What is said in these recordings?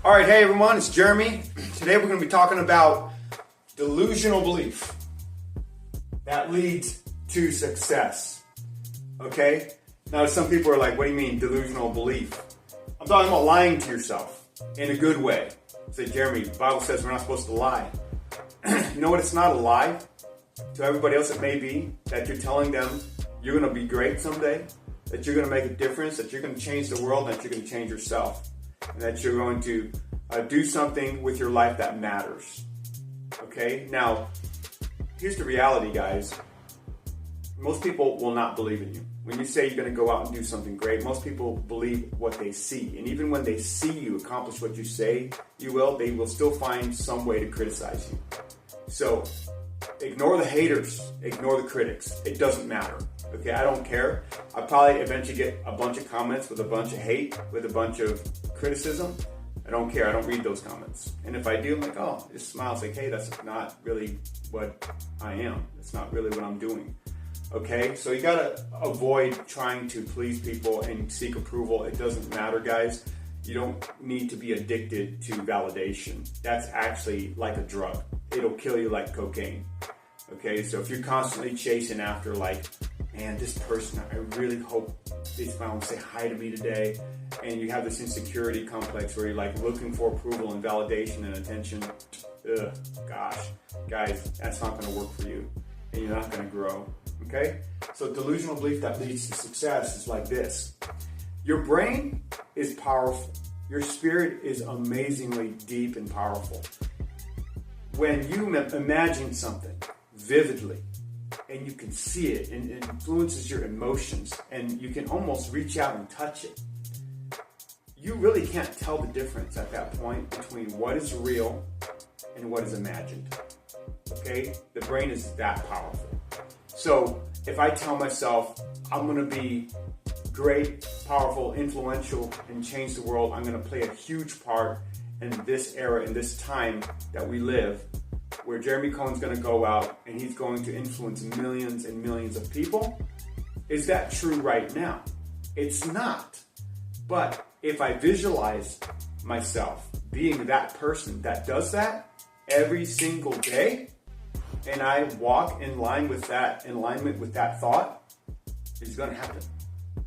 All right, hey everyone, it's Jeremy. Today we're going to be talking about delusional belief that leads to success. Okay? Now some people are like, what do you mean delusional belief? I'm talking about lying to yourself in a good way. Say, Jeremy, the Bible says we're not supposed to lie. You know what? It's not a lie. To everybody else it may be that you're telling them you're going to be great someday, that you're going to make a difference, that you're going to change the world, that you're going to change yourself, and that you're going to do something with your life that matters. Okay? Now, here's the reality, guys. Most people will not believe in you. When you say you're going to go out and do something great, most people believe what they see. And even when they see you accomplish what you say you will, they will still find some way to criticize you. So, ignore the haters. Ignore the critics. It doesn't matter. Okay, I don't care. I'll probably eventually get a bunch of comments with a bunch of hate, with a bunch of criticism. I don't care. I don't read those comments. And if I do, I'm like, oh, just smile. It's like, hey, that's not really what I am. That's not really what I'm doing. Okay, so you gotta avoid trying to please people and seek approval. It doesn't matter, guys. You don't need to be addicted to validation. That's actually like a drug. It'll kill you like cocaine. Okay, so if you're constantly chasing after like, man, this person, I really hope they smile and say hi to me today, and you have this insecurity complex where you're like looking for approval and validation and attention, gosh, guys, that's not going to work for you, and you're not going to grow. Okay, so delusional belief that leads to success is like this. Your brain is powerful. Your spirit is amazingly deep and powerful. When you imagine something vividly, and you can see it, and it influences your emotions, and you can almost reach out and touch it, you really can't tell the difference at that point between what is real and what is imagined. Okay? The brain is that powerful. So if I tell myself I'm going to be great, powerful, influential, and change the world, I'm going to play a huge part in this era, in this time that we live, where Jeremy Cohen's going to go out and he's going to influence millions and millions of people. Is that true right now? It's not. But if I visualize myself being that person that does that every single day, and I walk in line with that, in alignment with that thought, it's going to happen.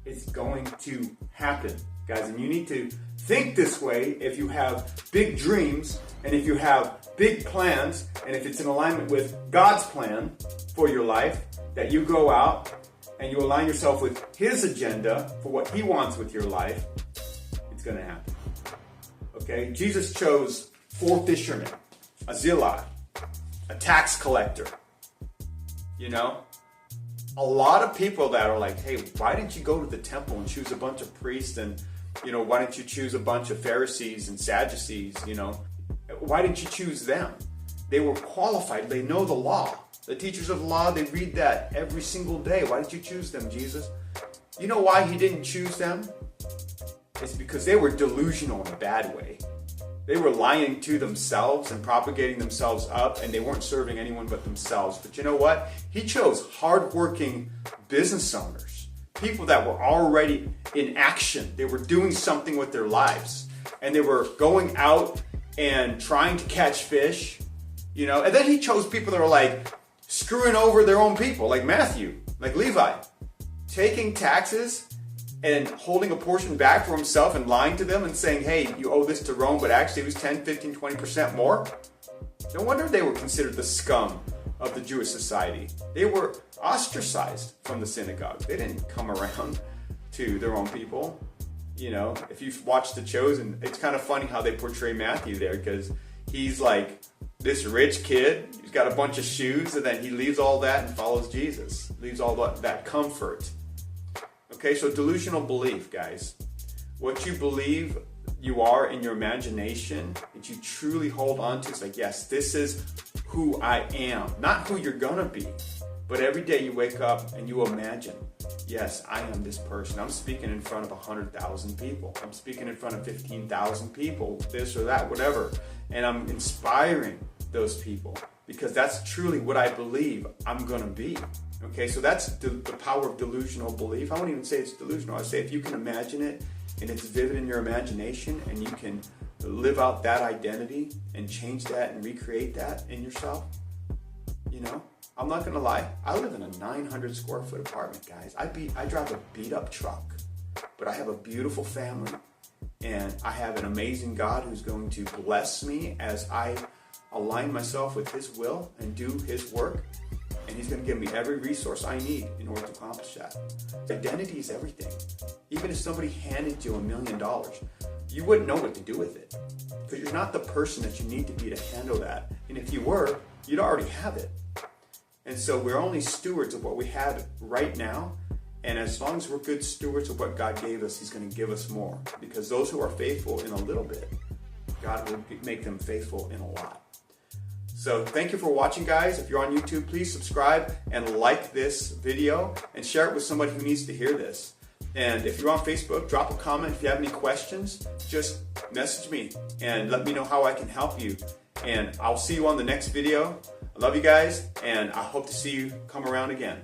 It's going to happen, guys. And you need to think this way if you have big dreams, and if you have big plans, and if it's in alignment with God's plan for your life, that you go out and you align yourself with His agenda for what He wants with your life, it's going to happen. Okay? Jesus chose 4 fishermen, a zealot, a tax collector. You know? A lot of people that are like, hey, why didn't you go to the temple and choose a bunch of priests, and, you know, why didn't you choose a bunch of Pharisees and Sadducees, you know? Why didn't you choose them? They were qualified. They know the law. The teachers of the law, they read that every single day. Why did you choose them, Jesus? You know why He didn't choose them? It's because they were delusional in a bad way. They were lying to themselves and propagating themselves up, and they weren't serving anyone but themselves. But you know what? He chose hardworking business owners, people that were already in action. They were doing something with their lives, and they were going out and trying to catch fish, you know. And then He chose people that were like screwing over their own people, like Matthew, like Levi, taking taxes and holding a portion back for himself and lying to them and saying, hey, you owe this to Rome, but actually it was 10, 15, 20% more. No wonder they were considered the scum of the Jewish society. They were ostracized from the synagogue. They didn't come around to their own people. You know, if you've watched The Chosen, it's kind of funny how they portray Matthew there, because he's like this rich kid. He's got a bunch of shoes, and then he leaves all that and follows Jesus. Leaves all that comfort. Okay, so delusional belief, guys. What you believe you are in your imagination, that you truly hold on to, is like, yes, this is who I am. Not who you're gonna be, but every day you wake up and you imagine, yes, I am this person. I'm speaking in front of 100,000 people. I'm speaking in front of 15,000 people, this or that, whatever. And I'm inspiring those people, because that's truly what I believe I'm gonna be. Okay, so that's the power of delusional belief. I won't even say it's delusional. I say if you can imagine it and it's vivid in your imagination, and you can live out that identity and change that and recreate that in yourself, you know, I'm not going to lie. I live in a 900 square foot apartment, guys. I drive a beat up truck, but I have a beautiful family, and I have an amazing God who's going to bless me as I align myself with His will and do His work. And He's going to give me every resource I need in order to accomplish that. Identity is everything. Even if somebody handed you $1 million, you wouldn't know what to do with it, because you're not the person that you need to be to handle that. And if you were, you'd already have it. And so we're only stewards of what we have right now. And as long as we're good stewards of what God gave us, He's going to give us more. Because those who are faithful in a little bit, God will make them faithful in a lot. So thank you for watching, guys. If you're on YouTube, please subscribe and like this video and share it with somebody who needs to hear this. And if you're on Facebook, drop a comment. If you have any questions, just message me and let me know how I can help you. And I'll see you on the next video. I love you guys, and I hope to see you come around again.